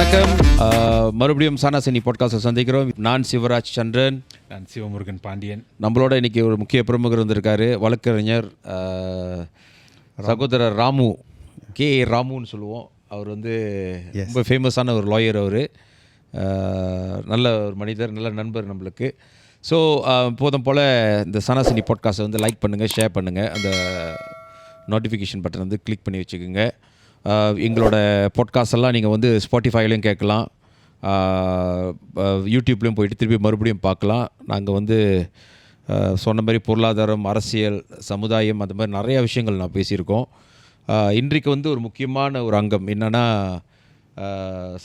வணக்கம். மறுபடியும் சானாசினி பாட்காஸ்ட்டை சந்திக்கிறோம். நான் சிவராஜ் சந்திரன். நான் சிவமுருகன் பாண்டியன். நம்மளோட இன்றைக்கி ஒரு முக்கிய பிரமுகர் வந்திருக்காரு. வழக்கறிஞர் சகோதரர் ராமு, ராமுன்னு சொல்லுவோம். அவர் வந்து ரொம்ப ஃபேமஸான ஒரு லாயர். அவர் நல்ல ஒரு மனிதர், நல்ல நண்பர் நம்மளுக்கு. ஸோ போதும் போல் இந்த சானாசினி பாட்காஸ்ட்டை வந்து லைக் பண்ணுங்கள், ஷேர் பண்ணுங்கள், அந்த நோட்டிஃபிகேஷன் பட்டன் வந்து கிளிக் பண்ணி வச்சுக்கோங்க. எங்களோட பாட்காஸ்ட் எல்லாம் நீங்கள் வந்து ஸ்பாட்டிஃபைலையும் கேட்கலாம், யூடியூப்லேயும் போயிட்டு திருப்பி மறுபடியும் பார்க்கலாம். நாங்கள் வந்து சொன்ன மாதிரி பொருளாதாரம், அரசியல், சமுதாயம், அந்த மாதிரி நிறையா விஷயங்கள் நான் பேசியிருக்கோம். இன்றைக்கு வந்து ஒரு முக்கியமான ஒரு அங்கம் என்னென்னா,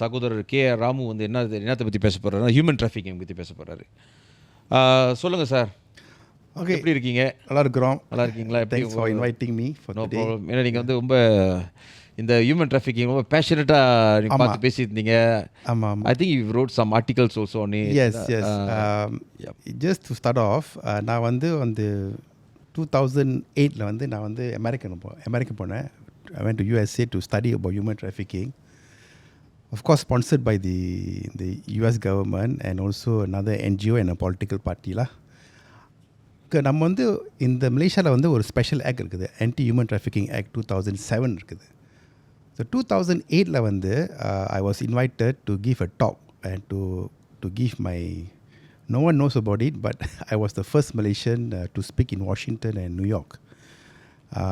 சகோதரர் ராமு வந்து என்னத்தை பற்றி பேச போகிறாருன்னா, ஹியூமன் டிராஃபிக்கிங் பற்றி பேச போகிறாரு. சொல்லுங்கள் சார். ஓகே, எப்படி இருக்கீங்க? நல்லா இருக்கிறோம். நல்லா இருக்கீங்களா? Thanks for inviting me for no today. problem. ஏன்னா நீங்கள் வந்து ரொம்ப இந்த ஹியூமன் டிராஃபிக்கிங் ரொம்ப பேஷனட்டாக நீங்கள் பார்த்து பேசியிருந்தீங்க. ஆமாம். I think you wrote some articles also on it. Yes. Just to start off, நான் வந்து 2008 வந்து நான் வந்து அமெரிக்கா போனேன். I went to USA to study about human trafficking. Of course, sponsored by the US government and also another NGO and a political party lah. நம்ம வந்து இந்த மலேசியாவில் வந்து ஒரு ஸ்பெஷல் ஆக்ட் இருக்குது, ஆன்டி ஹியூமன் டிராஃபிக்கிங் ஆக்ட் 2007 இருக்குது. So 2008 வந்து I was invited to give a talk and to give my, no one knows about it, but I was the first Malaysian to speak in Washington and New York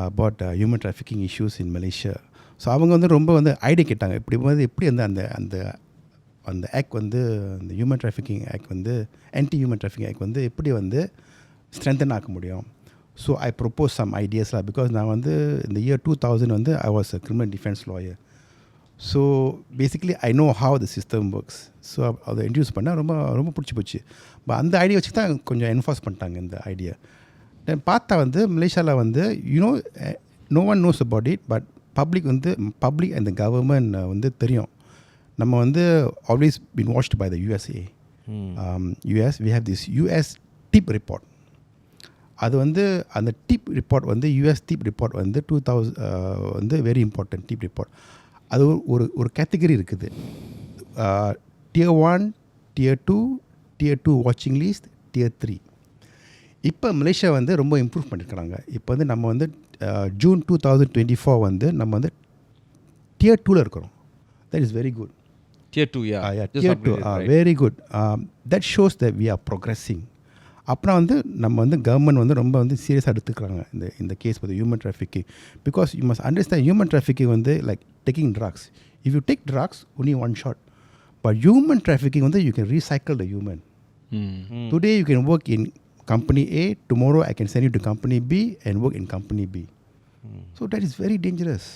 about human trafficking issues in Malaysia. So அவங்க வந்து ரொம்ப வந்து idea கேட்டாங்க, எப்படி வந்து அந்த act வந்து, அந்த ஹியூமன் டிராஃபிக்கிங் ஆக்ட் வந்து, ஆன்டி ஹியூமன் டிராஃபிக்கிங் ஆக்ட் வந்து எப்படி வந்து ஸ்ட்ரென்தன் ஆக்க முடியும். ஸோ ஐ ப்ரொப்போஸ் சம் ஐடியாஸ்லாம், பிகாஸ் நான் வந்து இந்த இயர் 2000 வந்து I was a criminal defence lawyer. So basically I know how the system works. So அதை இன்ட்ரடியூஸ் பண்ணால் ரொம்ப ரொம்ப பிடிச்சி போச்சு. அந்த ஐடியா வச்சு தான் கொஞ்சம் என்ஃபோர்ஸ் பண்ணிட்டாங்க இந்த ஐடியா. தென் பார்த்தா வந்து மலேசியாவில் வந்து you know no one knows about it, but public and the government வந்து தெரியும். நம்ம வந்து always been watched by the USA. We have this US TIP report. அது வந்து அந்த டிப் ரிப்போர்ட் வந்து US டிப் ரிப்போர்ட் வந்து 2000 வந்து வெரி இம்பார்ட்டன்ட் டிப் ரிப்போர்ட். அது ஒரு கேட்டகரி இருக்குது, Tier 1, Tier 2, Tier 2 வாட்சிங் லிஸ்ட், Tier 3. இப்போ மலேசியா வந்து ரொம்ப இம்ப்ரூவ் பண்ணியிருக்கிறாங்க. இப்போ வந்து நம்ம வந்து ஜூன் 2024 வந்து நம்ம வந்து Tier 2ல இருக்கிறோம். That is very good. Tier 2, Tier 2, very good. That shows that we are progressing. அப்புறம் வந்து நம்ம வந்து கவர்மெண்ட் வந்து ரொம்ப வந்து சீரியஸாக எடுத்துக்கிறாங்க இந்த case with human trafficking. Because you must understand, human trafficking வந்து like taking drugs. If you take drugs only one shot, but human trafficking வந்து you can recycle the human. Today you can work in company A, tomorrow I can send you to company B and work in company B. So that is very dangerous.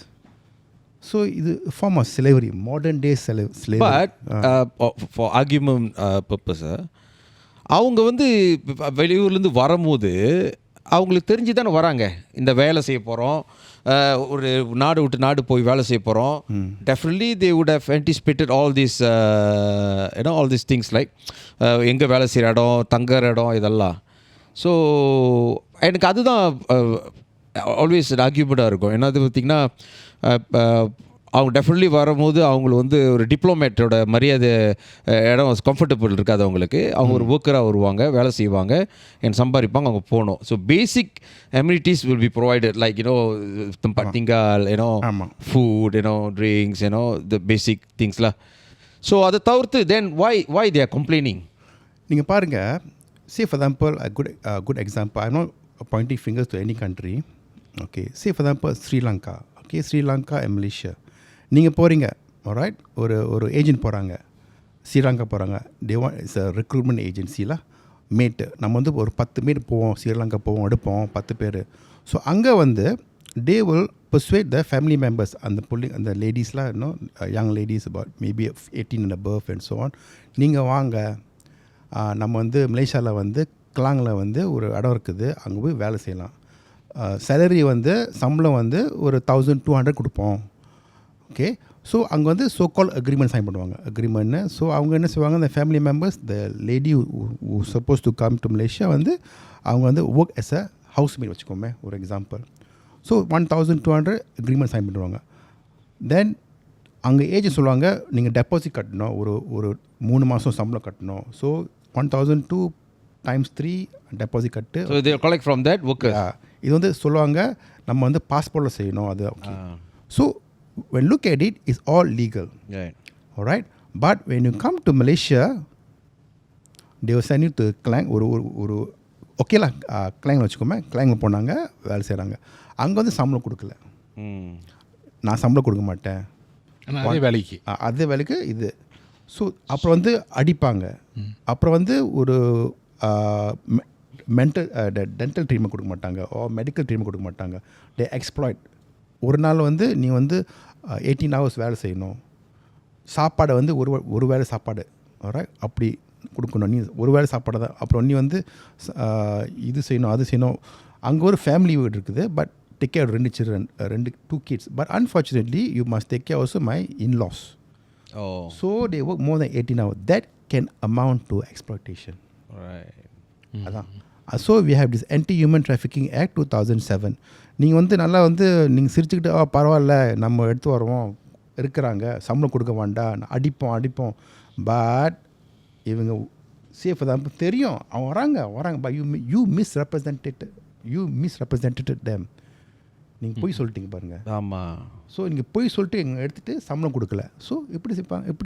So இது form of slavery, modern day slavery. But for argument purpose, அவங்க வந்து வெளியூர்லேருந்து வரும்போது அவங்களுக்கு தெரிஞ்சு தானே வராங்க. இந்த வேலை செய்ய போகிறோம், ஒரு நாடு விட்டு நாடு போய் வேலை செய்ய போகிறோம். Definitely they would have anticipated all this all this things like எங்கே வேலை செய்கிற இடம், தங்குற இடம், இதெல்லாம். ஸோ எனக்கு அதுதான் ஆல்வேஸ் ஆர்கியூமெண்ட்டாக இருக்கும். ஏன்னா அது பார்த்திங்கன்னா அவங்க டெஃபினெட்லி வரும்போது அவங்களுக்கு வந்து ஒரு டிப்ளமேட்டோட மரியாதை இடம் கம்ஃபர்டபுள் இருக்காது அவங்களுக்கு. அவங்க ஒரு ஒர்க்கராக வருவாங்க, வேலை செய்வாங்க, என் சம்பாதிப்பாங்க, அவங்க போகணும். So basic amenities will be provided, like திங்கால், ஃபுட், ட்ரிங்க்ஸ், த பேசிக் திங்ஸ்லாம். ஸோ அதை தவிர்த்து தென் why they are complaining? நீங்கள் பாருங்கள், say for example, a good example, I'm not pointing fingers to any country. Okay, say for example Sri Lanka. Okay, Sri Lanka and Malaysia. நீங்கள் போகிறீங்க, alright, ஒரு agent போகிறாங்க, ஸ்ரீலங்கா போகிறாங்க. they want, it's a recruitment agency lah, மேட்டு. நம்ம வந்து ஒரு 10 பேர் போவோம், ஸ்ரீலங்கா போவோம், எடுப்போம் 10 பேர். ஸோ அங்கே வந்து they will persuade the family members, அந்த லேடிஸ்லாம், young ladies about maybe 18 and above and so on. நீங்கள் வாங்க, நம்ம வந்து மலேசியாவில் வந்து கிளாங்கில் வந்து ஒரு இடம் இருக்குது, அங்கே போய் வேலை செய்யலாம். சேலரி வந்து சம்பளம் வந்து ஒரு 1200 கொடுப்போம். ஓகே, ஸோ அங்கே வந்து சோ கால் அக்ரிமெண்ட் சைன் பண்ணுவாங்க. அக்ரிமெண்ட்னு ஸோ அவங்க என்ன செய்வாங்க, இந்த family members, the lady suppose to come to Malaysia வந்து அவங்க வந்து work as a house maid வச்சுக்கோமே, ஒரு எக்ஸாம்பிள். ஸோ 1200 அக்ரிமெண்ட் சைன் பண்ணுவாங்க. தென் அங்கே ஏஜென்ட் சொல்லுவாங்க நீங்கள் டெபாசிட் கட்டணும், ஒரு 3 மாதம் சம்பளம் கட்டணும். So 1,002 × 3 deposit cut. So they collect from that workers. இது வந்து சொல்லுவாங்க நம்ம வந்து பாஸ்போர்ட்டில் செய்யணும் அது. Okay. So when look at it, it's all legal. Right. All right. But when you come to Malaysia, they will send you to Klang. ஒரு ஓகேலா கிளாங்கில் வச்சுக்கோமே, கிளாங்கில் போனாங்க வேலை செய்கிறாங்க. அங்கே வந்து சம்பளம் கொடுக்கல. நான் சம்பளம் கொடுக்க மாட்டேன் அதே வேலைக்கு இது. ஸோ அப்புறம் வந்து அடிப்பாங்க. அப்புறம் வந்து ஒரு டென்டல் ட்ரீட்மெண்ட் கொடுக்க மாட்டாங்க, மெடிக்கல் ட்ரீட்மெண்ட் கொடுக்க மாட்டாங்க. தே எக்ஸ்ப்ளாய்ட். ஒரு நாள் வந்து நீ வந்து 18 hours வேலை செய்யணும். சாப்பாடை வந்து ஒரு வேளை சாப்பாடு அப்படி கொடுக்கணும். நீ ஒரு வேளை சாப்பாடு தான். அப்புறம் நீ வந்து இது செய்யணும் அது செய்யணும். அங்கே ஒரு ஃபேமிலி வீடு இருக்குது. But take care 2 children, 2 kids. But unfortunately you must take care also my in-laws. So they work more than 18 hours. That can amount to exploitation. Right. அதான். So we have this Anti-Human Trafficking Act 2007. நீங்கள் வந்து நல்லா வந்து நீங்கள் சிரிச்சுக்கிட்டு பரவாயில்ல நம்ம எடுத்து வருவோம், இருக்கிறாங்க, சம்பளம் கொடுக்க வேண்டாம், அடிப்போம். பட் இவங்க சேஃப் தான் தெரியும், அவங்க வராங்க. But you misrepresented them. நீங்கள் போய் சொல்லிட்டீங்க பாருங்கள். ஆமாம். ஸோ நீங்கள் போய் சொல்லிட்டு எங்கள் எடுத்துகிட்டு சம்பளம் கொடுக்கல. ஸோ எப்படி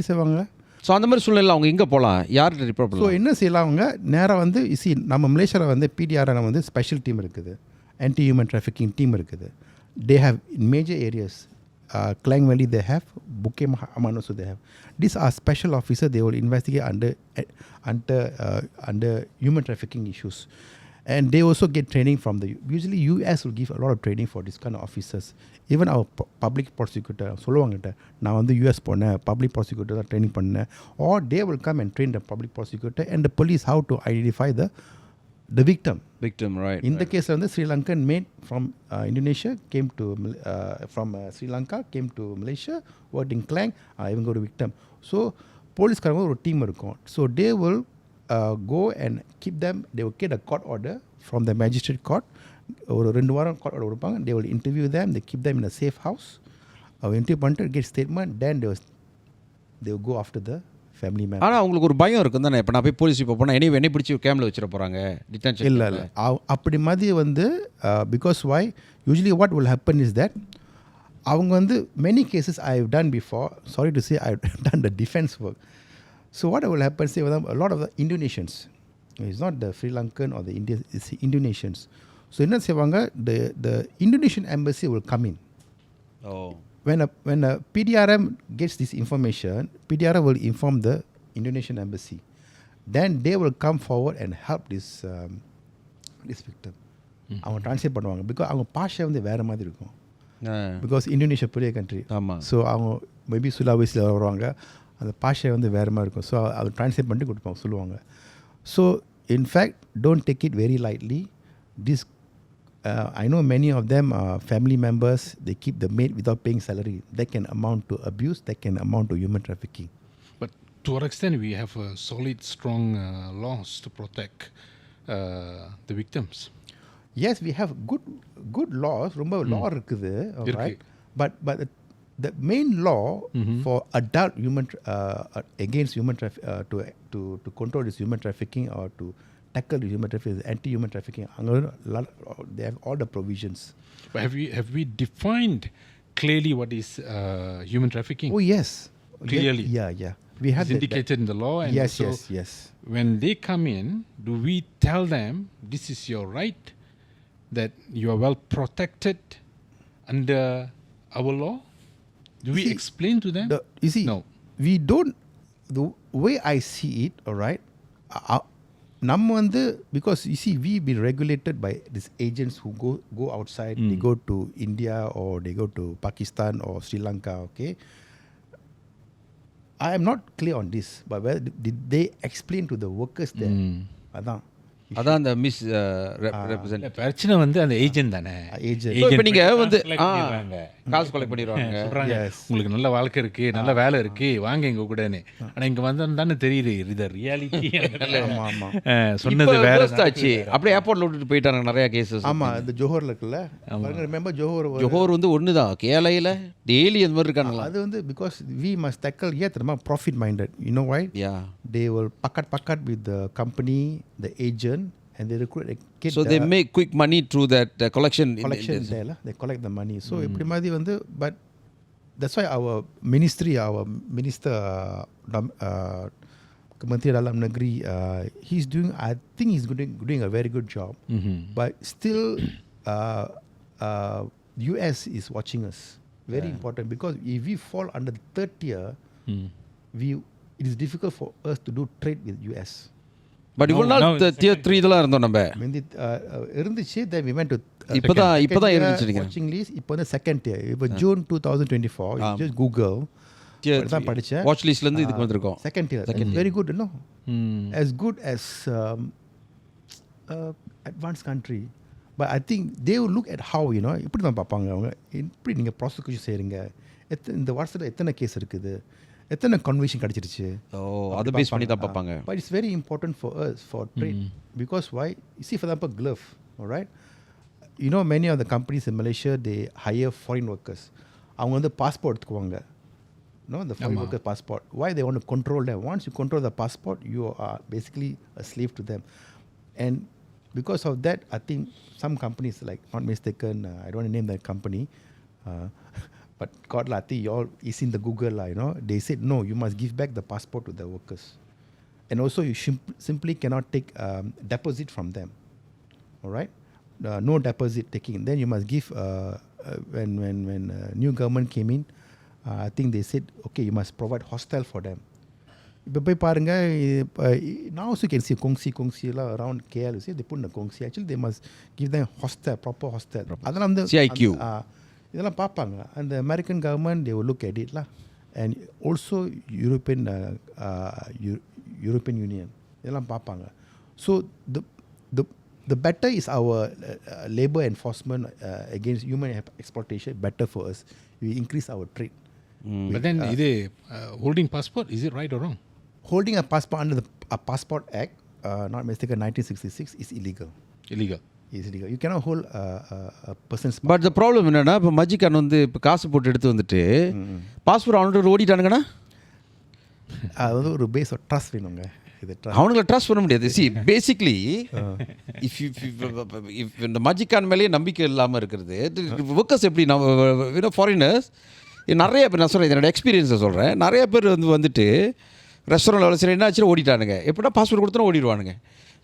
செய்வாங்க? ஸோ அந்த மாதிரி சூழ்நிலை அவங்க எங்கே போகலாம், யார்கிட்ட ரிப்போர்ட் பண்ணலாம்? ஸோ என்ன செய்யலாம், அவங்க நேராக வந்து நம்ம மலேசியாவில் வந்து PDRN வந்து ஸ்பெஷல் டீம் இருக்குது, Anti-Human Trafficking டீம் இருக்குது. They have in major areas, Klang Valley they have, Bukit Aman also they have. These are special officers. They will investigate under human trafficking issues. And they also get training from usually US will give a lot of training for this kind of officers. Even our public prosecutor சொல்லுவாங்கட்ட நான் வந்து US போனேன், public prosecutor தான் training பண்ணேன். Or they will come and train the public prosecutor and the police how to identify the victim. Right. In the case of the Sri Lankan mate from Indonesia came to from Sri Lanka came to Malaysia, worked in Klang, இவங்க ஒரு victim. So போலீஸ்காரங்க ஒரு team இருக்கும். So they will go and keep them. They will get a court order from the magistrate court. ஒரு 2 வாரம் court order கொடுப்பாங்க. They will interview them. They keep them in a safe house. Interview பண்ணிட்டு get statement. Then they will go after the family member. ஆனால் அவங்களுக்கு ஒரு பயம் இருக்கும் தானே. இப்போ நான் போய் போலீஸ் இப்போ போனால் என்னை பிடிச்சி கேமில் வச்சிட போகிறாங்க, டிடென்ஷன். இல்லை அப்படி மாதிரி வந்து because why usually what will happen is that அவங்க வந்து many cases I have done before. Sorry to say I have done the defense work. So what will happen, say a lot of the Indonesians, it's not the Sri Lankan or the Indians, it's the Indonesians. So என்ன செய்வாங்க, the Indonesian embassy will come in. When a PDRM gets this information, PDRM will inform the Indonesian embassy. Then they will come forward and help this victim. அவங்க translate பண்ணுவாங்க. Because அவங்க பாஷை வந்து வேறு மாதிரி இருக்கும். பிகாஸ் இந்தோனேஷியா பெரிய country. So அவங்க மேபி சுலாவேசியில் வருவாங்க, அந்த பாஷை வந்து வேறு மாதிரி இருக்கும். ஸோ அதை ட்ரான்ஸ்லேட் பண்ணி கொடுப்பாங்க, சொல்லுவாங்க. So in fact don't take it very lightly. This I know many of them are family members. They keep the maid without paying salary. That can amount to abuse. That can amount to human trafficking. But to what extent we have solid, strong laws to protect the victims? Yes, we have good laws. ரொம்ப law இருக்குது, right? But the main law for adult against human to control this human trafficking or to tackle the human trafficking, anti-human trafficking, they have all the provisions. But have we defined clearly what is human trafficking? Oh yes, clearly. Yeah. We have indicated in the law. And yes. When they come in, do we tell them this is your right, that you are well protected under our law? Do we explain to them? No. We don't. The way I see it, all right, நம்ம வந்து because you see we be regulated by these agents who go outside. They go to India or they go to Pakistan or Sri Lanka. Okay, I am not clear on this, but whether did they explain to the workers there? அதான் அதான் அந்த miss represent பிரச்சனை வந்து அந்த agent தானே. Agent. இப்போ நீங்க வந்து பண்ணிடுறாங்க. காசு கொலை பண்ணிடுவாங்க. சொல்றாங்க Yes. உங்களுக்கு நல்ல வாழ்க்கை இருக்கு, நல்ல வேலை இருக்கு, வாங்க எங்க கூடன்னு. ஆனா இங்க வந்தோம் தெரியுது இது ரியாலிட்டி. ஆமா ஆமா சொன்னது இப்போ வேற worst ஆச்சு. அப்படியே ஏர்போர்ட்ல விட்டுட்டு போயிட்டாங்க நிறைய கேசஸ். ஆமா இந்த ஜோஹர்ல இருக்குல்ல, ரிமெம்பர் ஜோஹர் ஜோஹர் வந்து ஒன்று தான், கேலையில் டெய்லி அந்த மாதிரி இருக்காங்களா? அது வந்து பிகாஸ் வி மஸ்ட் டேக்கிள் ஏன் தெரியுமா, profit minded. You know why yeah. they will pakat with the company, the agent, and they recruit a kid. So they make quick money through that collection. Collection there lah, they collect the money. So இப்படி மாதிரி வந்து, but that's why our ministry, our minister Kementerian Dalam Negeri, he's doing, I think he's doing a very good job. But still US is watching us. Very important, because if we fall under the third tier, it is difficult for us to do trade with US. But இவ்வளோ நாள் tier 3 இதெல்லாம் இருந்தோம் நம்ம. When it இருந்துச்சு, then we went to இப்போதான் இருந்துச்சு நினைக்கிறேன். watching list. இப்போ வந்து second tier. இப்போ June 2024, you just Google தான் படிச்சேன். வாட்ச் லிஸ்ட்லேருந்து இதுக்கு வந்திருக்கோம். Second tier. Very good, no? As good as advanced country. But I think they will look at how, you know, இப்படி தான் பார்ப்பாங்க அவங்க. இப்படி நீங்கள் ப்ராசிக்யூஷன் செய்கிறீங்க, இந்த வருஷத்தில் எத்தனை கேஸ் இருக்குது, எத்தனை கன்விக்ஷன் கிடச்சிருச்சு, அதை பேஸ் பண்ணி தான் பார்ப்பாங்க. But it's very important for us for trade. Because why? You see, for example, glove, all right? You know, many of the companies in Malaysia, they hire foreign workers. அவங்க வந்து passport எடுத்துக்குவாங்க. No, the foreign worker passport. Why they want to control them? Once you control the passport, you are basically a slave to them. And because of that, I think some companies, like, not mistaken, I don't want to name that company, but God, I think you all is in the Google, you know, they said, no, you must give back the passport to the workers. And also you simply cannot take deposit from them. All right? No deposit taking. Then you must give, when new government came in, I think they said, okay, you must provide hostel for them. இப்போ போய் பாருங்க, now also you can see Kongsi எல்லாம் around KL, you see they put in the Kongsi. Actually they must give them hostel, proper hostel. அதெல்லாம் வந்து CIQ. இதெல்லாம் பார்ப்பாங்க. அந்த American government, they will look at it lah. And also European Union, இதெல்லாம் பார்ப்பாங்க. So the better is our labor enforcement against human exploitation, better for us. We increase our trade. But then இது holding passport, is it right or wrong? Holding a passport under the Passport Act, not mistaken, 1966, is illegal. Illegal. Is illegal. You cannot hold a person's passport. But the problem என்னன்னா, இப்போ மஜிகான் வந்து இப்போ காசு போட்டு எடுத்து வந்துட்டு passport அவனுக்கு ஓடிட்டானுங்கன்னா, அது வந்து ஒரு பேஸ் ஆஃப் ட்ரஸ்ட் வேணுங்க. இது அவனுங்களை ட்ரஸ்ட் பண்ண முடியாது. சி பேசிக்லி இஃப் இந்த மஜிகான் மேலேயே நம்பிக்கை இல்லாமல் இருக்கிறது, ஒர்க்கர்ஸ் எப்படி நம்ம ஃபாரினர்ஸ் நிறைய பேர், நான் சொல்கிறேன் என்னோட எக்ஸ்பீரியன்ஸை சொல்கிறேன், நிறைய பேர் வந்துட்டு ரெஸ்டாரண்ட் வேலை செய்ய என்னாச்சு ஓடிட்டானுங்க. எப்படின்னா பாஸ்போர்ட் கொடுத்தா ஓடிடுவானுங்க,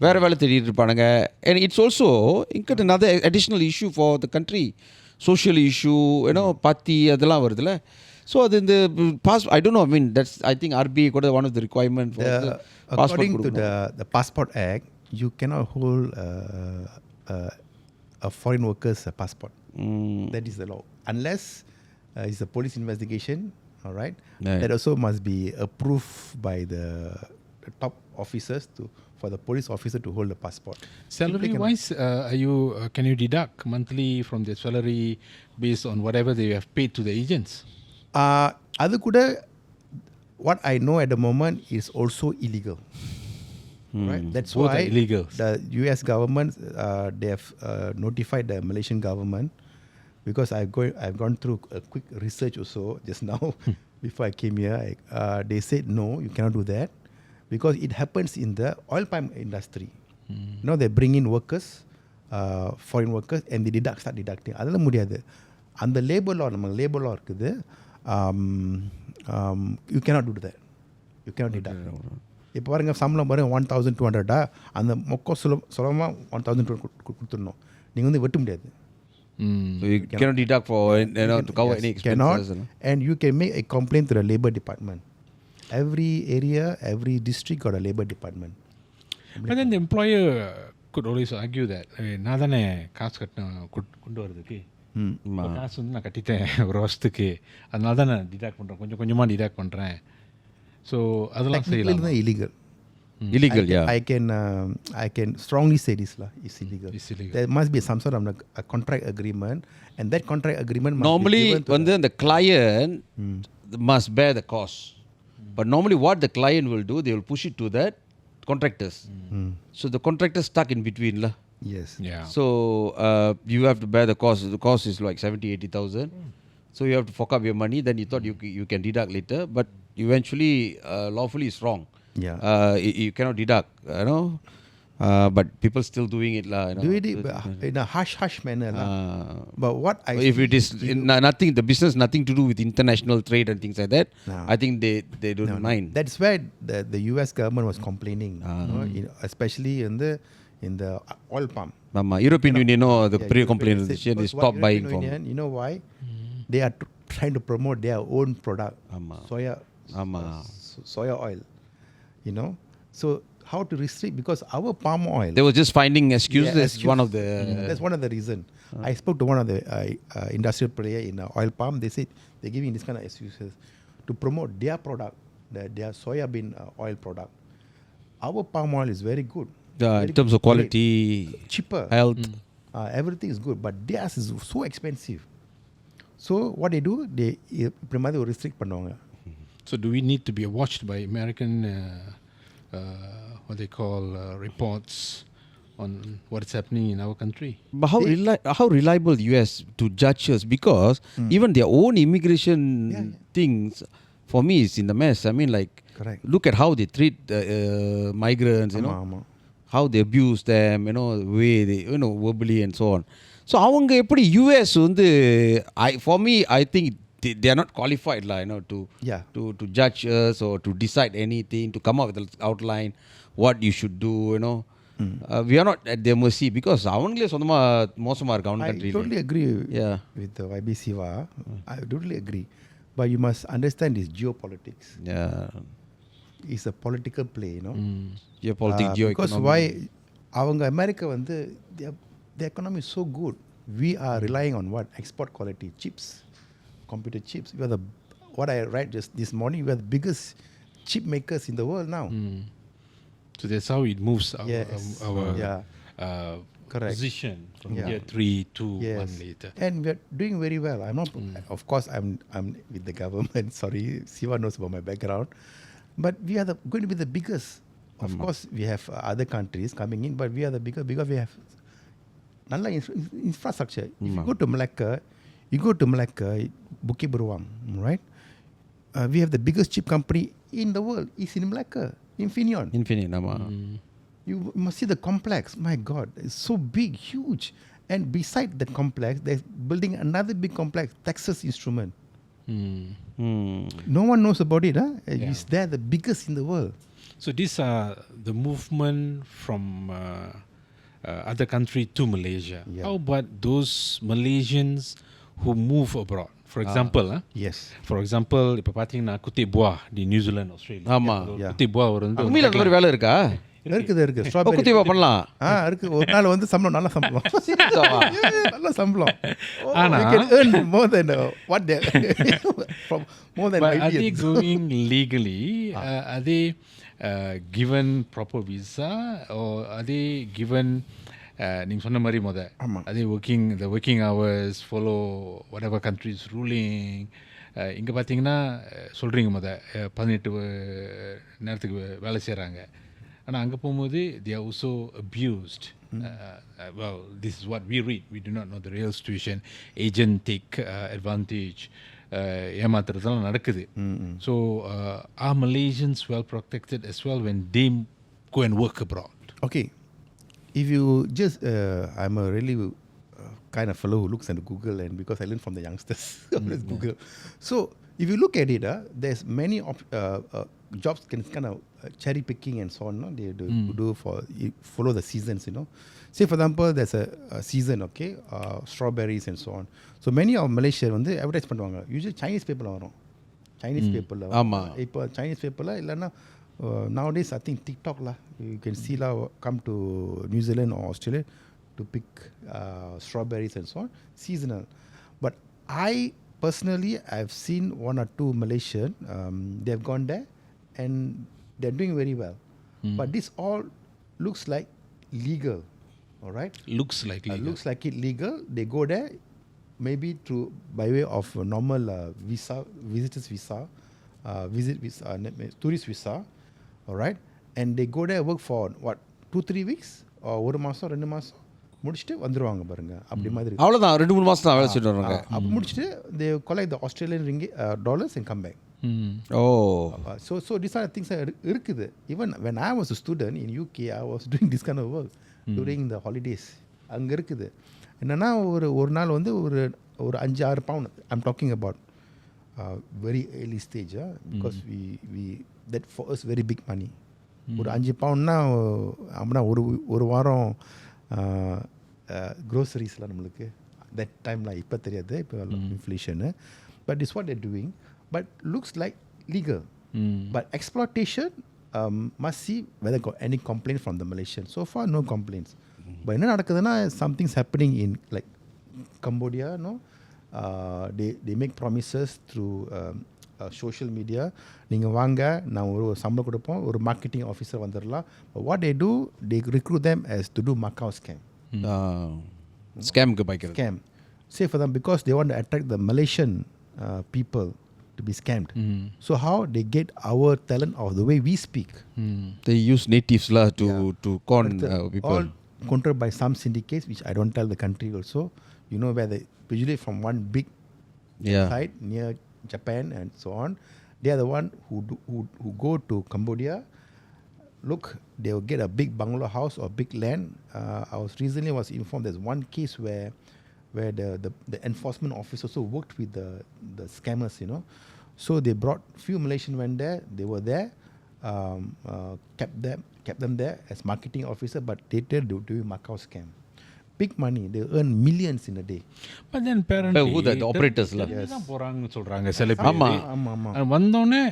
வேறு வேலை தேடிட்டு இருப்பானுங்க. அண்ட் இட்ஸ் ஆல்சோ இன்கட் another additional issue for the country, social issue, பத்தி அதெல்லாம் வருதுல்ல. ஸோ அது இந்த I don't know, I mean that's, I think RBI கூட one of the requirement for the passport. According to the Passport Act, you cannot hold a foreign worker's passport. That is the law. Unless it's a police investigation, all right? That also must be approved by the top officers for the police officer to hold the passport. Salary wise, can you deduct monthly from their salary based on whatever they have paid to the agents? அது கூட, what I know at the moment is also illegal. Right? That's Both why are illegal. The US government, they have notified the Malaysian government, because I've gone through a quick research also just now before I came here. They said no, you cannot do that, because it happens in the oil palm industry. They bring in workers, foreign workers, and they start deducting. அதெல்லாம் முடியாது. அந்த labour லா, நம்ம labour லா இருக்குது, you cannot do that. You cannot deduct. இப்போ பாருங்க, சம்பளம் பாருங்க 1200, அந்த மொக்கம் சுலபமாக 1200 கொடுத்துடணும். நீங்கள் வந்து வெட்ட முடியாது. So you cannot deduct for to cover any expenses. And you can make a complaint to the labor department. Every area, every district got a labor department. But then the employer could always argue that நான் தானே காசு கொண்டு வரதுக்கு, காசு வந்து நான் கட்டிட்டேன் ஒரு வருஷத்துக்கு, அதனால தான் நான் டிடாக்ட் பண்ணுறேன், கொஞ்சம் கொஞ்சமாக டிடாக்ட் பண்ணுறேன். ஸோ அதெல்லாம் செய்யலாம். illegal. Illegal, yeah. I can strongly say this lah. It's illegal. It's illegal. There must be some sort of a contract agreement, and that contract agreement must Normally be given to வந்து the client must bear the cost. But normally what the client will do, they will push it to that contractors. So the contractors stuck in between lah. Yes. Yeah. So you have to bear the cost. The cost is like 70,000-80,000. So you have to fork up your money. Then you thought you can deduct later, but eventually lawfully it's wrong. Yeah. You cannot deduct, you know. But people still doing it lah. You know. Do it in a hush manner lah. But what I If it is nothing, the business nothing to do with international trade and things like that, No. I think they don't mind. That's where the US government was complaining, especially in the oil palm. ஆமா European யூனியனும் அது Yeah, பெரிய European complaint Union இருந்துச்சு said, they because stop what buying European from. Union, you know why? They are trying to promote their own product, ஆமா. soya soya oil. You know, so how to restrict? Because our palm oil. They were just finding excuses. Yeah, That's one of the. That's one of the reason. I spoke to one of the industrial player in oil palm. They said they're giving this kind of excuses to promote their product, their soya bean oil product. Our palm oil is very good. In terms of quality, cheaper, health. everything is good, but theirs is so expensive. So what they do, they இப்படி மாதிரி ஒரு restrict பண்ணுவாங்க. So do we need to be watched by American what they call reports on what's happening in our country? But how reliable US to judge us? Because even their own immigration things, for me, is in the mess. I mean, like, Correct. look at how they treat migrants. You know, ஆமா. how they abuse them. You know, the way they, verbally and so on. So அவங்க எப்படி US வந்து for me, I think they are not qualified lah, Yeah. to judge us or to decide anything, to come up with an outline what you should do. We are not at their mercy because அவங்களே சொந்தமா மோசமா இருக்கு அவங்க I country. totally agree Yeah. with YB Siva. I totally agree. But you must understand this geopolitics. Yeah. It's a political play, Geopolitics, because geoeconomic. why அவங்க America வந்து the economy is so good. We are relying on what? Export quality chips, computer chips. We are what I read just this morning, we are the biggest chip makers in the world now. So that's how it moves our, Yes. our Yeah. Correct. position from Yeah. year 3 to Yes. 1 later. And we are doing very well. I'm not. Of course, I'm with the government. Sorry, Siva knows about my background. But we are going to be the biggest. Of course, we have other countries coming in, but we are the biggest because we have நல்ல infrastructure. If you go to Malacca, Bukit Beruang, right? We have the biggest chip company in the world. It's in Malacca, Infineon. Infinite, ஆமா. You must see the complex. My God, it's so big, huge. And beside that complex, they're building another big complex, Texas Instrument. No one knows about it. It's there, the biggest in the world. So these are the movement from other country to Malaysia. Yeah. How about those Malaysians who move abroad? For example, Yes. for example, இப்போ பார்த்தீங்கன்னா kutip buah di New Zealand, Australia. ஆமா. kutip buah வந்து உண்மையில அந்த மாதிரி வேலை இருக்கா? இருக்கு ஸ்ட்ராபெரி குத்திவா பண்ணலாம். இருக்கு. ஒரு நாள் வந்து சம்பளம் நல்ல சம்பளம். நல்ல சம்பளம். ஆனா you can earn more than what they from more than but are they Indians. going legally? Are they given proper visa or are they given நீங்க சொன்ன மாதிரி ஆமா. are they working hours follow whatever country is ruling? இங்க பார்த்தீங்கன்னா சொல்றீங்க 18 நேரத்துக்கு வேலை செய்றாங்க. ஆனால் அங்கே போகும்போது they are also abused. Well, this is what we read. We do not know the real situation. Agent take advantage. ஏமாத்துறதெல்லாம் நடக்குது. So are Malaysians well protected as well when they go and work abroad? Okay. If you just, I'm a really kind of fellow who looks at Google, and because I learn from the youngsters, always Google. So if you look at it, there's many jobs can kind of cherry picking and so on. No? They do follow the seasons. Say for example, there's a season, okay, strawberries and so on. So many of Malaysia வந்து advertise பண்ணுவாங்க. Usually Chinese paper வரும். Chinese paper ல. ஆமா. இப்போ Chinese paper ல இல்லைன்னா nowadays I think TikTok lah, you can see lah, come to New Zealand or Australia to pick strawberries and so on, seasonal. But I personally, I've seen one or two Malaysian, they've gone there and they're doing very well. But this all looks like legal, all right? Looks like legal. Looks like it legal. They go there, maybe through by way of a normal visa, visitors visa, visit visa, tourist visa, all right? And they go there work for what 2-3 weeks or 1 மாசம் 2 மாசம் முடிச்சிட்டு வந்துருவாங்க பாருங்க அப்படி மாதிரி அவ்வளோதான் 2-3 மாதம் தான் வேலை செஞ்சுட்டு வராங்க. அப்போ முடிச்சிட்டு they collect the Australian ringgit dollars and come back. O So these are things இருக்குது. Even when I was a student in UK, I was doing this kind of work during the holidays. அங்க இருக்குது. என்னன்னா ஒரு நாள் வந்து ஒரு 5-6 bound. I'm talking about very early stage, because we that for us very big money. ஒரு 5 பவுண்ட்னா அப்படின்னா ஒரு வாரம் க்ரோசரிஸ்லாம் நம்மளுக்கு that டைம்லாம் இப்போ தெரியாது, இப்போ இன்ஃப்ளேஷனு. But this what they're doing. But looks like legal. But exploitation, must see whether got any complaint from the Malaysians. So far, no complaints. But என்ன நடக்குதுன்னா something's happening in like Cambodia, no? They make promises through social media. நீங்கள் வாங்க, நான் ஒரு சம்பளம் கொடுப்போம், ஒரு marketing officer வந்துடலாம். But what they do, they recruit them as to do Macau scam. ஸ்கேமுக்கு பாய்க்கிறது. Scam. Say for them, because they want to attract the Malaysian people to be scammed. So how they get our talent or the way we speak? They use natives lah to con people. All controlled by some syndicates, which I don't tell the country also. You know where they usually from one big site near Japan and so on. They are the one who go to Cambodia. Look, they will get a big bungalow house or big land. I was recently informed there's one case where the enforcement officer also worked with the scammers, you know. So they brought few Malaysian went there. They were there, kept them there as marketing officer, but later they were doing Macau scam. Big money. They earn millions in a day. But then apparently who the operators lah. தான் போறாங்கன்னு சொல்றாங்க சில பேர். ஆமா. வந்தோடனே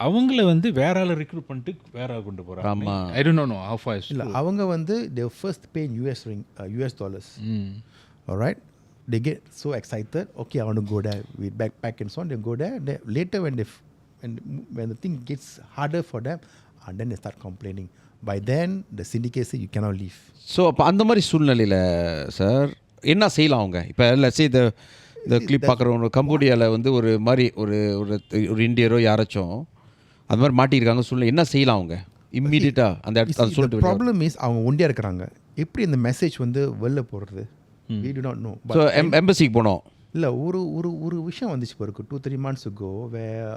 அவங்கள வந்து வேற ஆள ரெக்ரூட் பண்ணிட்டு வேற ஆள கொண்டு போறாங்க. ஆமா. I don't know how far. இல்ல அவங்க வந்து they first pay in US dollars. All right. They get so excited. Okay, I want to go there. We backpack and so on. They go there. Later when the thing gets harder for them, and then they start complaining. By then, the syndicate say you cannot leave. So அப்போ அந்த மாதிரி சூழ்நிலையில் sir என்ன செய்யலாம் அவங்க? இப்போ லட்சே இந்த clip பார்க்குறவங்க கம்போடியாவில் வந்து ஒரு மாதிரி ஒரு இந்தியரோ யாராச்சும் அது மாதிரி மாட்டியிருக்காங்க சூழ்நிலை, என்ன செய்யலாம் அவங்க இம்மீடியட்டாக அந்த இடத்துல சொல்லிட்டு? ப்ராப்ளம் இஸ் அவங்க ஒண்டியாக இருக்கிறாங்க. எப்படி இந்த மெசேஜ் வந்து வெளில போடுறது? We do not know. So எம்பசிக்கு போனோம். இல்லை ஒரு விஷயம் வந்துச்சு பிறகு 2-3 months ago where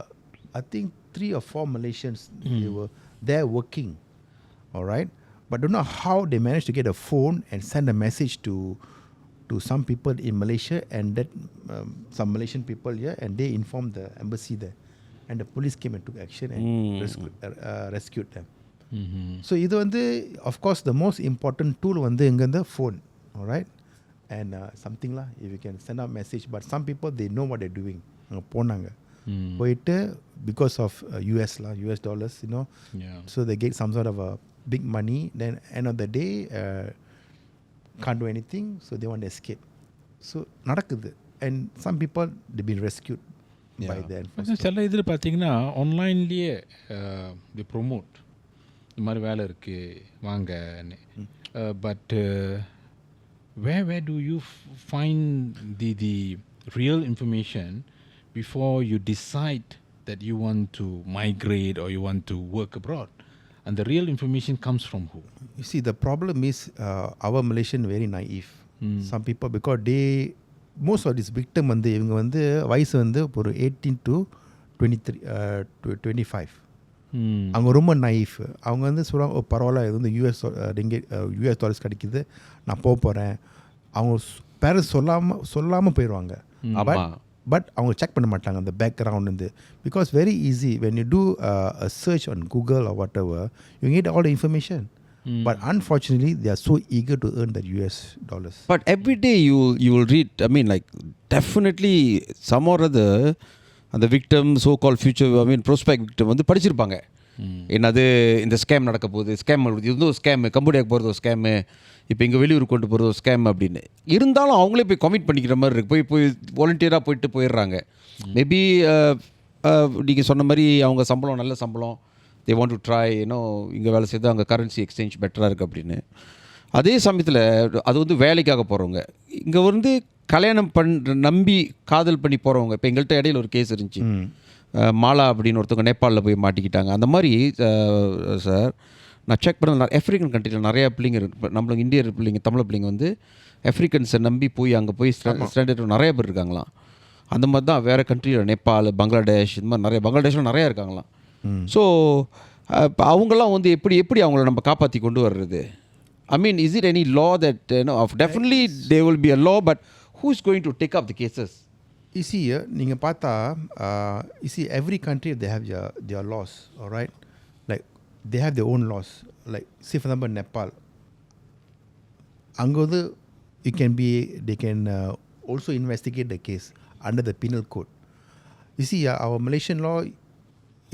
I think 3 or 4 Malaysians they were there working, all right, but don't know how they managed to get a phone and send a message to some people in Malaysia, and that some Malaysian people here, and they informed the embassy there, and the police came and took action and rescued them. So இது வந்து of course the most important tool வந்து எங்க இந்த phone, all right, and something lah, if you can send out message. But some people they know what they're doing. அங்க போனாங்க போயிட்டு because of US dollars, you know, so they get some sort of a big money, then end of the day can't do anything, so they want to escape. So நடக்குது, and some people they've been rescued by the enforcement. சில இதில் பார்த்தீங்கன்னா ஆன்லைன்லேயே they promote இந்த மாதிரி வேலை இருக்கு வாங்கன்னு. But where do you find the real information before you decide that you want to migrate or you want to work abroad? And the real information comes from who? You see, the problem is our Malaysian very naive. Some people, because most of this victim வந்து இவங்க வந்து வயசு வந்து ஒரு 18 to 25. அவங்க ரொம்ப knife. அவங்க வந்து சொல்லுவாங்க, பரவாயில்ல இது வந்து US டாலர்ஸ் கிடைக்குது, நான் போகிறேன். அவங்க பேரண்ட்ஸ் சொல்லாமல் போயிடுவாங்க. பட் அவங்க செக் பண்ண மாட்டாங்க அந்த பேக்ரவுண்ட் வந்து. Because very easy when you do a search on Google or whatever you get all the information. But unfortunately, they are so eager to earn that US dollars. But every day you will read, I mean, like, definitely some or other, அந்த victim so கால் future prospect victim வந்து படிச்சிருப்பாங்க. என்னது இந்த scam நடக்க போகுது, scam இது வந்து ஒரு ஸ்கேமு, கம்போடியாவுக்கு போகிறது ஒரு ஸ்கேமு, இப்போ இங்கே வெளியூர் கொண்டு போகிறது ஒரு ஸ்கேம் அப்படின்னு. இருந்தாலும் அவங்களே போய் கமிட் பண்ணிக்கிற மாதிரி இருக்குது. போய் வாலண்டியராக போயிடுறாங்க. மேபி நீங்கள் சொன்ன மாதிரி அவங்க சம்பளம் நல்ல சம்பளம், தே வாண்ட் டு ட்ரை இங்கே வேலை செய்து அங்கே கரன்சி எக்ஸ்சேஞ்ச் பெட்டராக இருக்குது அப்படின்னு. அதே சமயத்தில் அது வந்து வேலைக்காக போகிறவங்க, இங்கே வந்து கல்யாணம் நம்பி காதல் பண்ணி போகிறவங்க. இப்போ எங்கள்கிட்ட இடையில ஒரு கேஸ் இருந்துச்சு, மாலா அப்படின்னு ஒருத்தவங்க நேபாளில் போய் மாட்டிக்கிட்டாங்க. அந்த மாதிரி சார் நான் செக் பண்ண ஆஃப்ரிக்கன் கண்ட்ரியில் நிறையா பிள்ளைங்க இருக்குது. நம்மளுக்கு இந்தியர் பிள்ளைங்க, தமிழ் பிள்ளைங்க வந்து ஆஃப்ரிக்கன்ஸை நம்பி போய் அங்கே போய் ஸ்டாண்டர்ட் நிறைய பேர் இருக்காங்களாம். அந்த மாதிரி தான் வேறு கண்ட்ரியில் நேபாள், பங்களாதேஷ், இந்த மாதிரி நிறைய, பங்களாதேஷில் நிறையா இருக்காங்களாம். ஸோ அவங்கெல்லாம் வந்து எப்படி அவங்கள நம்ம காப்பாற்றி கொண்டு வர்றது? I mean, is it any law that, definitely there will be a law, but who's going to take up the cases? You see, நீங்கள் பார்த்தா, you see, every country they have their laws, all right? Like, they have their own laws. Like, say for example, Nepal. அங்கே வந்து they can also investigate the case under the penal code. You see, our Malaysian law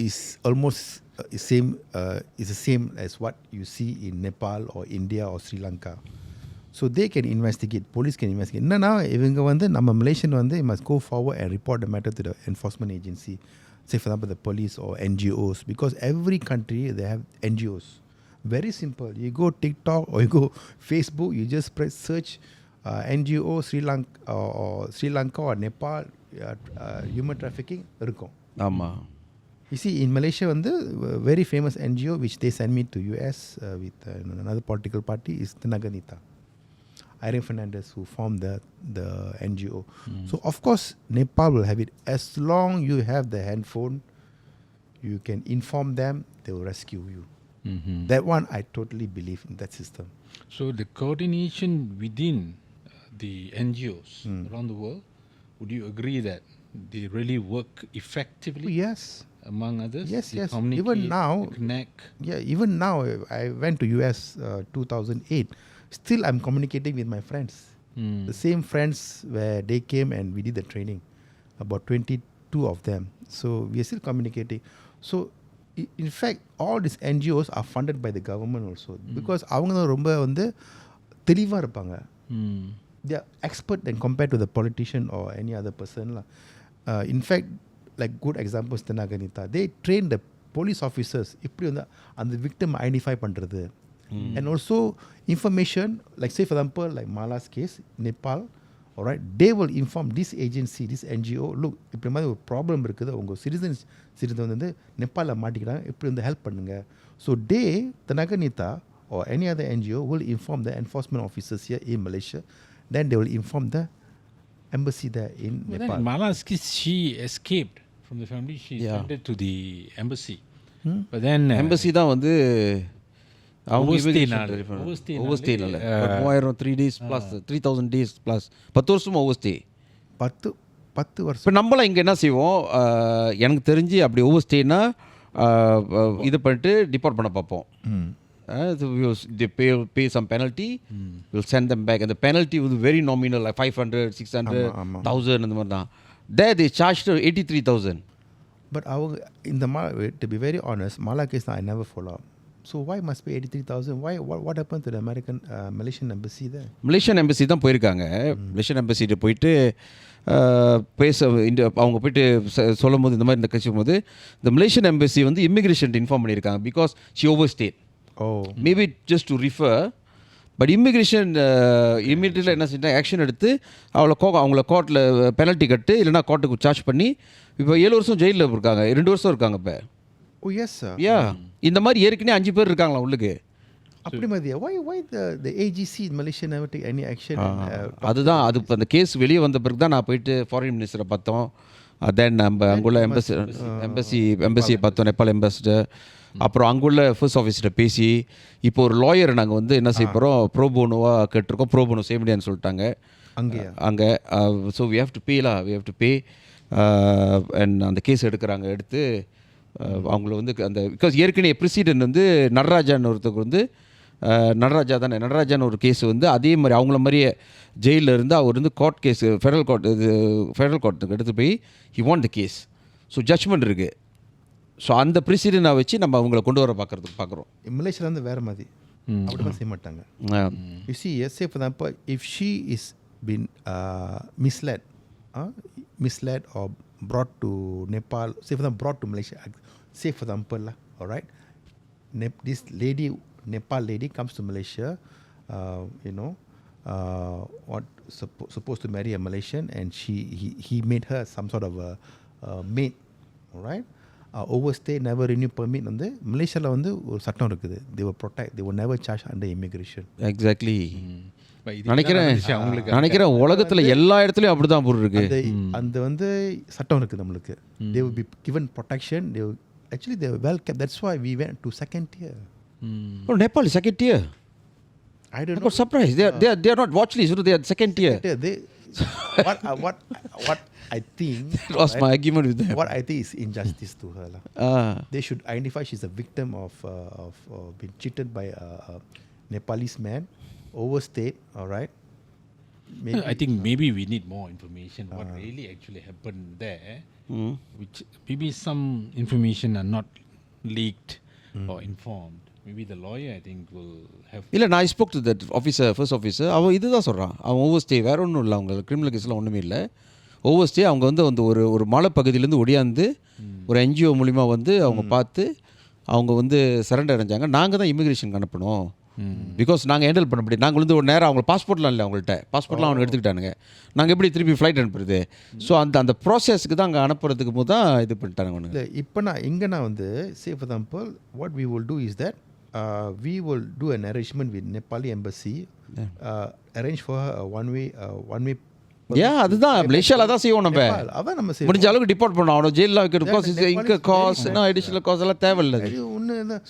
is almost is the same as what you see in Nepal or India or Sri Lanka. So they can investigate, police can investigate. என்னன்னா இவங்க வந்து நம்ம Malaysian வந்து must go forward and report the matter to the enforcement agency, say for example the police or NGOs, because every country they have NGOs. Very simple. You go TikTok or you go Facebook, you just press search NGO Sri Lanka or Nepal human trafficking இருக்கும். ஆமாம். You see, in Malaysia, very famous NGO which they send me to US with another political party is Tenaga Nita. Irene Fernandez, who formed the NGO. So, of course, Nepal will have it. As long you have the handphone, you can inform them, they will rescue you. That one, I totally believe in that system. So, the coordination within the NGOs around the world, would you agree that they really work effectively? Yes. Among others? Yes. Communicate, even now, connect. Yeah, even now, I went to US 2008. Still, I'm communicating with my friends. The same friends where they came and we did the training. About 22 of them. So, we are still communicating. So, in fact, all these NGOs are funded by the government also. Because அவங்க ரொம்ப வந்து தெளிவா இருப்பாங்க. They are expert than compared to the politician or any other person. In fact, like good examples, Tenaga Nita, they train the police officers இப்படி வந்து அந்த victim identify பண்ணுறது. And also information, like say for example, like Mala's case, Nepal, alright, they will inform this agency, this NGO, look, இப்படி மாதிரி ஒரு problem இருக்குது, உங்கள் citizen வந்து நேபாளில் மாட்டிக்கிறாங்க, இப்படி வந்து ஹெல்ப் பண்ணுங்க. So they, Tenaga Nita or any other NGO will inform the enforcement officers here in Malaysia, then they will inform the embassy there in Nepal. Then Mala's case, she escaped from the family, she sent to the embassy. But then embassy தான் வந்து அவங்க overstay-னால 3 days plus 3000 days plus 10 வருஷம் overstay. 10 வருஷம். இப்போ நம்மளாம் இங்கே என்ன செய்வோம், எனக்கு தெரிஞ்சு அப்படி ஓவர்ஸ்டேனா இது பண்ணிட்டு டிபார்ட் பண்ண பார்ப்போம். They pay some penalty, we'll send them back, and the penalty was very nominal, like 500, 600, 1000 அந்த மாதிரி தான். There they charged 83,000. But அவங்க இந்த to be very honest, Mala case I never follow up. So why must pay 83,000? Why? What happened to the Malaysian embassy there? Malaysian embassy தான் போயிருக்காங்க. Malaysian embassy போயிட்டு அவங்க போயிட்டு சொல்லும் போது இந்த மாதிரி இந்த கட்சி போது the Malaysian embassy வந்து இமிகிரேஷன் இன்ஃபார்ம் பண்ணியிருக்காங்க because she overstayed. Maybe just to refer, but immigration இமீடியட்டாக என்ன செஞ்சால் ஆக்ஷன் எடுத்து அவங்கள கோர்ட்டில் பெனல்ட்டி கட்டு இல்லைனா கோர்ட்டுக்கு சார்ஜ் பண்ணி இப்போ 7 வருஷம் ஜெயிலில் இருக்காங்க, 2 வருஷம் இருக்காங்க இப்போ. Oh yes sir. Yeah, இந்த மாதிரி ஏற்கனவே 5 பேர் இருக்காங்களா உள்ளுக்கு. அப்படி மாதிரி why the AGC in Malaysia never take any action? அதுதான் அது அந்த கேஸ் வெளியே வந்த பிறகு தான் நான் போயிட்டு ஃபாரின் மினிஸ்டரை பார்த்தோம். தென் நம்ம அங்குள்ள எம்பசியை பார்த்தோம், நேபாள் எம்பசிடர். அப்புறம் அங்குள்ள ஃபர்ஸ்ட் ஆஃபீஸர்கிட்ட பேசி இப்போ ஒரு லாயரை நாங்கள் வந்து என்ன செய்ய போகிறோம், ப்ரோபோனோவாக கேட்டிருக்கோம். ப்ரோபோனோ செய்ய முடியாதுன்னு சொல்லிட்டாங்க அங்கே. So we have to pay and அந்த கேஸ் எடுத்து அவங்கள வந்து அந்த பிகாஸ் ஏற்கனவே ப்ரெசிடென்ட் வந்து நடராஜான்னு ஒருத்தருக்கு வந்து நடராஜான்னு ஒரு கேஸ் வந்து அதே மாதிரி அவங்கள மாதிரியே ஜெயிலில் இருந்து அவர் வந்து கோர்ட் கேஸ் ஃபெடரல் கோர்ட்டுக்கு எடுத்து போய் he want the case. So judgment இருக்குது. ஸோ அந்த ப்ரெசிடென்ட்டை வச்சு நம்ம அவங்கள கொண்டு வர பார்க்குறோம். மலேசியாவில் வந்து வேறு மாதிரி அப்படிலாம் செய்ய மாட்டாங்க. You see, say for example, if she is been misled or brought to Nepal, say for example brought to Malaysia, say for example all right. This lady, Nepal lady, comes to Malaysia, supposed to marry a Malaysian, and he made her some sort of a maid, all right. Overstay, never renew permit. Malaysia வந்து ஒரு சட்டம் இருக்குது. They will never charge under immigration. Exactly. But இது அவங்களுக்கு நினைக்கிறேன் உலகத்துல எல்லா இடத்துலயும் அப்படிதான் போல் இருக்கு. அந்த வந்து சட்டம் இருக்குது நம்மளுக்கு. They will be given protection. Actually they were well kept. That's why we went to second tier. Oh, Nepal is second tier. I don't I know. got surprised. They are not watch list. They are second tier. What I think That was my argument with them. what I think is injustice to her lah. They should identify she's a victim of being cheated by a Nepalese man, overstayed, all right. I think maybe we need more information what really actually happened there, which maybe some information are not leaked or informed. Maybe the lawyer, I think, will have. இல்லை நான் spoke to that officer first officer அவன் இதுதான் சொல்கிறான். அவன் over stay வேறு ஒன்றும் இல்லை, அவங்க கிரிமினல் கேஸ்லாம் ஒன்றுமே இல்லை. ஓவர் ஸ்டே அவங்க வந்து ஒரு மலைப்பகுதியிலேருந்து ஒடியாந்து ஒரு என்ஜிஓ மூலிமா வந்து அவங்க பார்த்து அவங்க வந்து சரண்டர் அடைஞ்சாங்க. நாங்கள் தான் இமிக்ரேஷனுக்கு அனுப்பணும், பிகாஸ் நாங்கள் ஹேண்டில் பண்ண முடியும். நாங்கள் வந்து ஒரு நேரம் அவங்க பாஸ்போர்ட்லாம் இல்லை, அவங்கள்ட்ட பாஸ்போர்ட்லாம் அவங்க எடுத்துக்கிட்டானுங்க. நாங்கள் எப்படி திருப்பி ஃப்ளைட் அனுப்புறது? ஸோ அந்த ப்ராசஸ்க்கு தான் அங்கே அனுப்புறதுக்கு போது தான் இது பண்ணிட்டாங்க அவனுங்க. இல்லை இப்போ நான் வந்து say for example what we will do is that we will do an arrangement with Nepali embassy, arrange for her a one way அதுதான் மலேசியாவில் தான் செய்வோம். நம்ம அதான் நம்ம செய்வோம். முடிஞ்ச அளவுக்கு டிபார்ட் பண்ணோம். அவனை ஜெயிலில் வைக்கிறது காசு, இங்கே காசு, அடிஷனல் காசு எல்லாம் தேவையில்லை.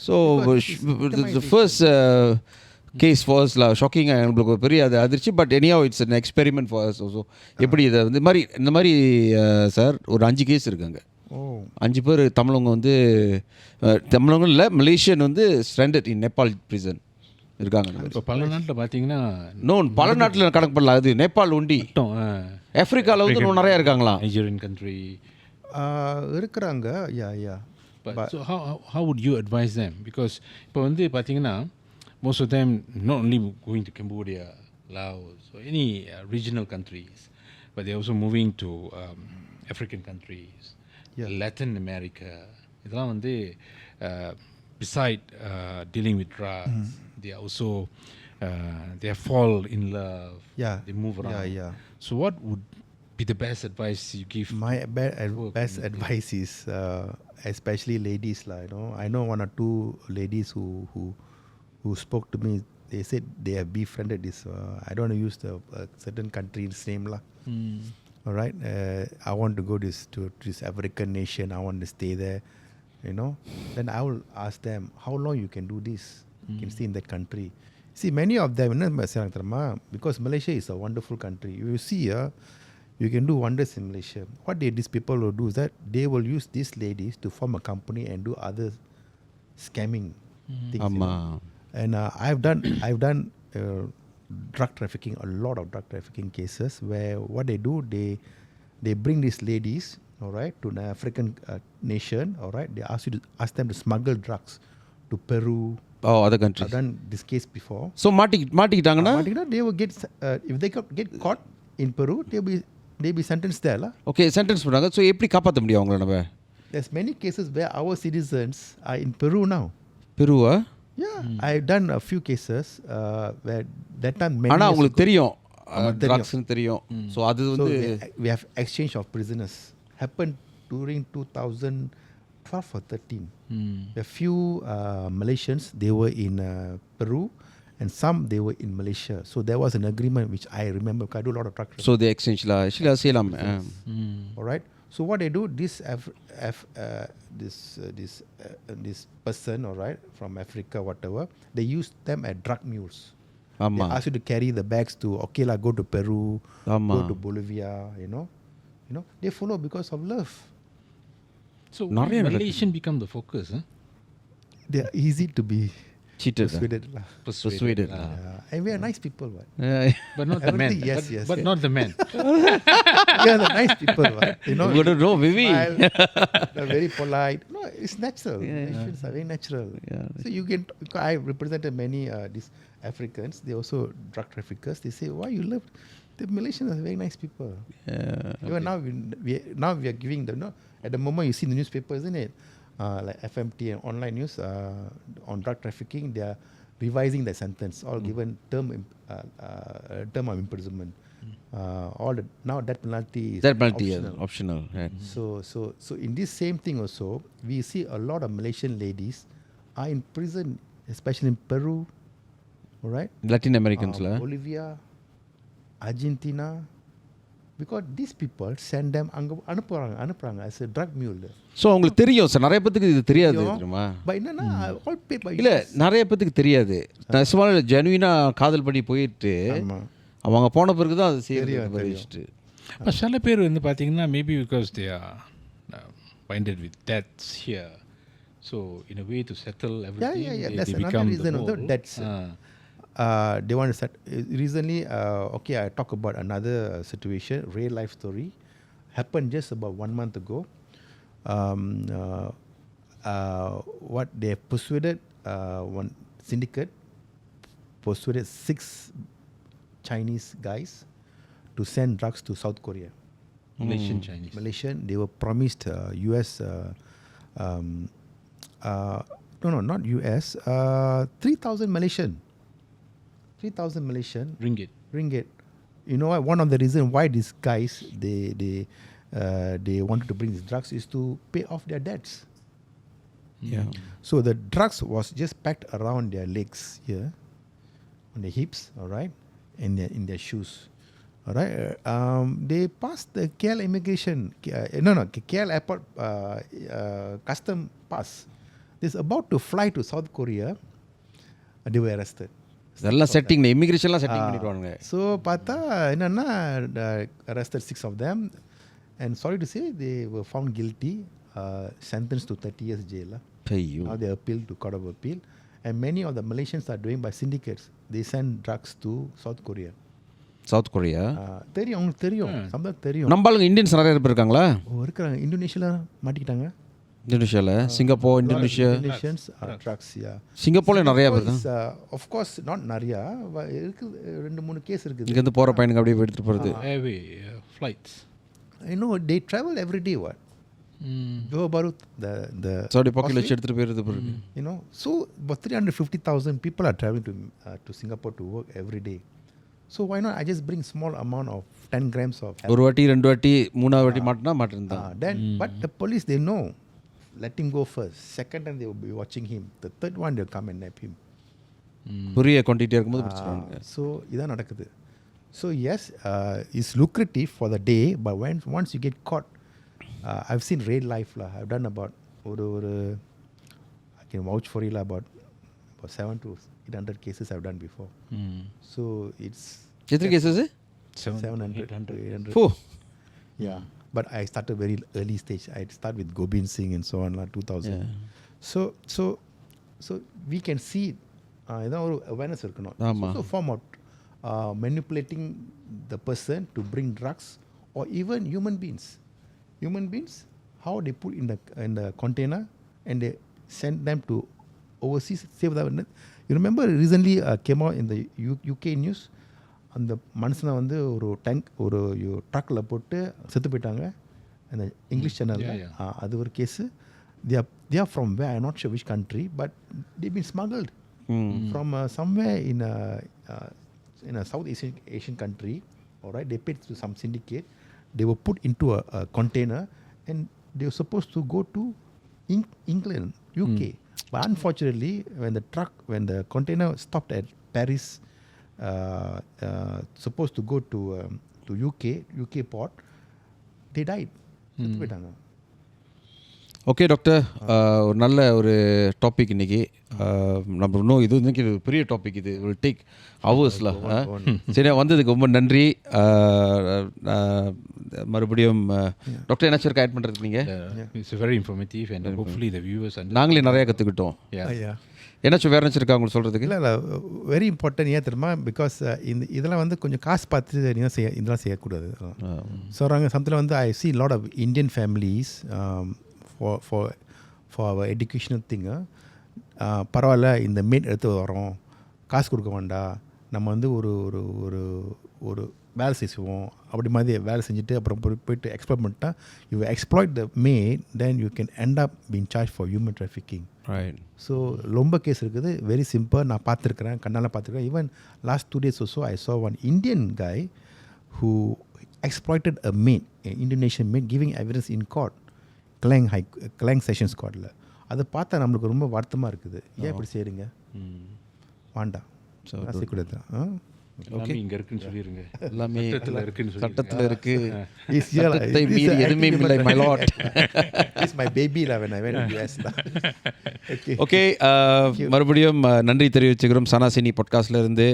ஸோ ஃபர்ஸ்ட் கேஸ் ஃபார்ஸ்ல ஷாக்கிங்காக எங்களுக்கு ஒரு பெரிய அது அதிர்ச்சி. But anyhow it's an experiment for us. So எப்படி இதை இந்த மாதிரி சார் ஒரு 5 கேஸ் இருக்காங்க. 5 பேர் தமிழவங்க வந்து தமிழவங்க இல்லை, மலேசியன் வந்து ஸ்ட்ராண்டட் இன் நேபாள் பிரிசன் இருக்காங்க. இப்போ பல நாட்டில் பார்த்தீங்கன்னா பல நாட்டில் கணக்கு பண்ணலாம். அது நேபாள் ஒண்டி. ஆப்பிரிக்காவில் வந்து இன்னும் நிறையா இருக்காங்களா? நைஜீரியன் கண்ட்ரி இருக்கிறாங்க. But so how would you advise them? Because இப்போ வந்து பார்த்தீங்கன்னா most of them not only going to Cambodia, Laos or any regional countries, but they're also moving to African countries, Latin America. இதெல்லாம் வந்து beside dealing with drugs, they are also they fall in love. They move around. So what would be the best advice you give? My best advice is especially ladies lah. I know 1 or 2 ladies who spoke to me. They said they have befriended this. I don't want to use the certain country's name lah. All right. I want to go to this African nation. I want to stay there. Then I will ask them, how long you can do this? You can stay in that country. See, many of them, because Malaysia is a wonderful country. You see, you can do wonders in Malaysia. What these people will do is that they will use these ladies to form a company and do other scamming things. And I've done drug trafficking, a lot of drug trafficking cases where what they do, they bring these ladies, all right, to an African nation, all right. They ask them to smuggle drugs to Peru. Other countries. I've done this case before. So மாட்டிக்கிட்டாங்கன்னா they will get if they get caught in Peru, they'll be sentenced there lah. Okay, sentence பண்ணாங்க. So எப்படி காப்பாற்ற முடியும் அவங்கள நம்ம? There's many cases where our citizens are in Peru now. பெருவா? I've done a few cases where that time many ஆனா உங்களுக்கு தெரியும் ட்ரக்ஸ்னு தெரியும். ஸோ அது வந்து we have exchange of prisoners happened during 2012 or 13. A few Malaysians, they were in Peru and some they were in Malaysia. So there was an agreement which I remember. I do a lot of drug trafficking. So they exchange la actually செய்யலாம். All right. So what they do, this person, all right, from Africa, whatever, they use them as drug mules. They ask you to carry the bags to go to Peru, go to Bolivia, they follow because of love. So Malaysian become the focus, huh? They are easy to be persuaded. And we are nice people, what? But not the men. Yes. But not the men. We are the nice people, what? You don't know, maybe. They're very polite. No, it's natural. Malaysians are very natural. So you can. I represented many these Africans. They also drug traffickers. They say, why you left? The Malaysians are very nice people. Even now we are giving them. At the moment you see in the newspaper, isn't it? like FMT and online news on drug trafficking, they are revising the sentence, all given term of imprisonment. All the, now death penalty is That penalty optional. optional. Right. So in this same thing also, we see a lot of Malaysian ladies are in prison, especially in Peru, all right? Latin Americans la. Bolivia, Argentina, because these people send them அனுப்புறாங்க as a drug mule. So அவங்களுக்கு தெரியும் sir, நிறைய பேத்துக்கு இது தெரியாது தெரியுமா? But என்னன்னா all paid by இல்லை, நிறைய பேத்துக்கு தெரியாது. நெசமான ஜெனுவினாக காதல் பண்ணி போயிட்டு ஆமா. அவங்க போன பிறகு தான் அது செய்யறது. But சில பேர் வந்து பார்த்தீங்கன்னா maybe because they are binded with debts here, so in a way to settle everything, yeah. they That's another become reason the of the mole. debts. They want to set recently. Okay, I talk about another situation, real life story, happened just about 1 month ago. What they persuaded one syndicate persuaded 6 Chinese guys to send drugs to South Korea. Malaysian Chinese. Malaysian, they were promised US. No, not US. 3,000 Malaysian. 3,000 Malaysian ringgit. You know what? One of the reasons why these guys they wanted to bring these drugs is to pay off their debts. Yeah. So the drugs was just packed around their legs here, on their hips, all right, and in their shoes, all right. They passed the KL immigration, KL airport custom pass. They're about to fly to South Korea. They were arrested. இதெல்லாம் setting, இமிகிரேஷன்லாம் setting பண்ணிடுவாங்க. So பார்த்தா என்னென்னா arrested 6 of them, and sorry to say they were found guilty, sentenced to 30 years jail. ஐயோ. Now they appealed to Court of Appeal, and many of the Malaysians are doing by syndicates. They send drugs to South Korea. South Korea. தெரியும், அவங்களுக்கு தெரியும், சம்பளம் தெரியும். நம்ம ஆளுங்க Indians நிறைய பேர் இருக்காங்களா? இருக்கிறாங்க. இந்தோனேஷியாவில் மாட்டிக்கிட்டாங்க. இந்தோனேஷியாவில், Singapore, Indonesia. Indonesians drugs, yeah. சிங்கப்பூர்ல நிறைய பேர் தான். Of course not நிறையா இருக்கு, 2-3 கேஸ் இருக்குது. இங்கேருந்து போகிற பையனுக்கு அப்படியே எடுத்துகிட்டு போகிறது. Airway flights. I know they travel every day. What? Johor Bahru, the சாடி பாக்கெட் வச்சு எடுத்துகிட்டு போயிடுறது பிறகு. You know, so about 350,000 people are traveling to Singapore to work every day. So why not I just bring small amount of 10 grams of heroin. ஒரு வாட்டி 2 வாட்டி 3ஆவது வாட்டி மாட்டினா மாட்டிருந்தான். Then but the police, they know, let him go first. Second time they will be watching him. The third one they'll come and nab him. புரிய கொண்டிட்டே இருக்கும்போது பிடிச்சிருவாங்க. So இதான் நடக்குது. So yes, it's lucrative for the day, but once you get caught, I've seen real life lah. I've done about I can vouch for it lah, about 700 to 800 cases I've done before. So it's எத்தனை cases? 700 to 800. Oh. Yeah, but I started very early stage. I start with Gobind Singh and so on, 2000. Yeah. So we can see இதான் ஒரு awareness இருக்கணும். ஆமா. So form of manipulating the person to bring drugs, or even human beings. Human beings, how they put in the container and they send them to overseas, save the. You remember recently came out in the UK news, அந்த மனுஷனை வந்து ஒரு tank ஒரு ட்ரக்கில் போட்டு செத்து போயிட்டாங்க அந்த English சேனலில். அது ஒரு case. they are from where, I'm not sure which country, but they've been smuggled from somewhere in a South Asian country. All right, they paid to some syndicate. They were put into a container and they were supposed to go to England, UK. But unfortunately, when the container stopped at Paris, supposed to go to UK port, they died. Okay doctor, ஒரு நல்ல ஒரு topic இன்றைக்கி. நம்ம இன்னும் இது இன்னைக்கு பெரிய topic, இது வில் டேக் ஹவர்ஸில். சரி, வந்ததுக்கு ரொம்ப நன்றி. மறுபடியும் டாக்டர் என்ன சார் ஆட் பண்ணுறதுக்கு நீங்கள்? It's very informative and hopefully the viewers நாங்களே நிறையா கற்றுக்கிட்டோம். என்னாச்சும் வேறு நினச்சிருக்கா உங்களுக்கு சொல்கிறதுக்கு? இல்லை வெரி இம்பார்ட்டன்ட். ஏன் தெரியுமா? பிகாஸ் இதெல்லாம் வந்து கொஞ்சம் காசு பார்த்து நீங்கள் இதெல்லாம் செய்யக்கூடாது. சொல்கிறாங்க சமத்தில் வந்து ஐ see lot of Indian families for our educational thing. பரவாயில்ல, இந்த மேட் எடுத்து வரோம், காசு கொடுக்க வேண்டாம், நம்ம வந்து ஒரு ஒரு ஒரு வேலை செய்வோம் அப்படி மாதிரி வேலை செஞ்சுட்டு அப்புறம் போயிட்டு எக்ஸ்ப்ளோர் பண்ணிட்டா you exploit the maid then you can end up being charge for human trafficking. Right. So ரொம்ப கேஸ் இருக்குது, வெரி சிம்பிள். நான் பார்த்துருக்குறேன், கண்ணால் பார்த்துருக்கேன். Even last 2 days also I saw one Indian guy who exploited a maid, an Indonesian maid, giving evidence in court, Klang Sessions Courtல. அதை பார்த்தா நம்மளுக்கு ரொம்ப வருத்தமாக இருக்குது. ஏன் இப்படி செய்கிறீங்க? வேண்டாம். ஸோ செய்யக்கூடாது. எல்லாமே இங்கே இருக்குன்னு சொல்லிடுங்க. எல்லாமே சட்டத்தில் இருக்குன்னு சொல்லி சட்டத்தில் இருக்கு. சட்டத்தை மீறி எதுவுமே இல்லை my Lord. It's my baby lah when I went to US lah. Okay, மறுபடியும் நன்றி தெரிவிச்சுக்கிறோம். சனாசினி பாட்காஸ்ட்ல இருந்து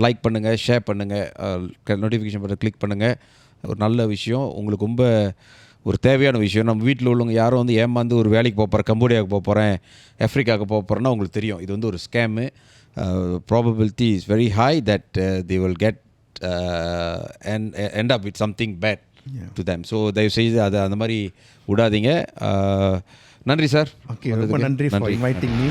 லைக் பண்ணுங்கள், ஷேர் பண்ணுங்கள், நோட்டிஃபிகேஷன் பட்டன் கிளிக் பண்ணுங்கள். ஒரு நல்ல விஷயம், உங்களுக்கு ரொம்ப ஒரு தேவையான விஷயம். நம்ம வீட்டில் உள்ளவங்க யாரும் வந்து ஏமாந்து ஒரு வேலைக்கு போகிறேன், கம்போடியாவுக்கு போகிறேன், ஆஃப்ரிக்காவுக்கு போகிறேன்னா உங்களுக்கு தெரியும் இது வந்து ஒரு scam. Probability is very high that they will get end up with something bad to them. So தயவு செய்து அதை அந்த மாதிரி விடாதீங்க. நன்றி சார். ஓகே, ரொம்ப நன்றி for inviting me.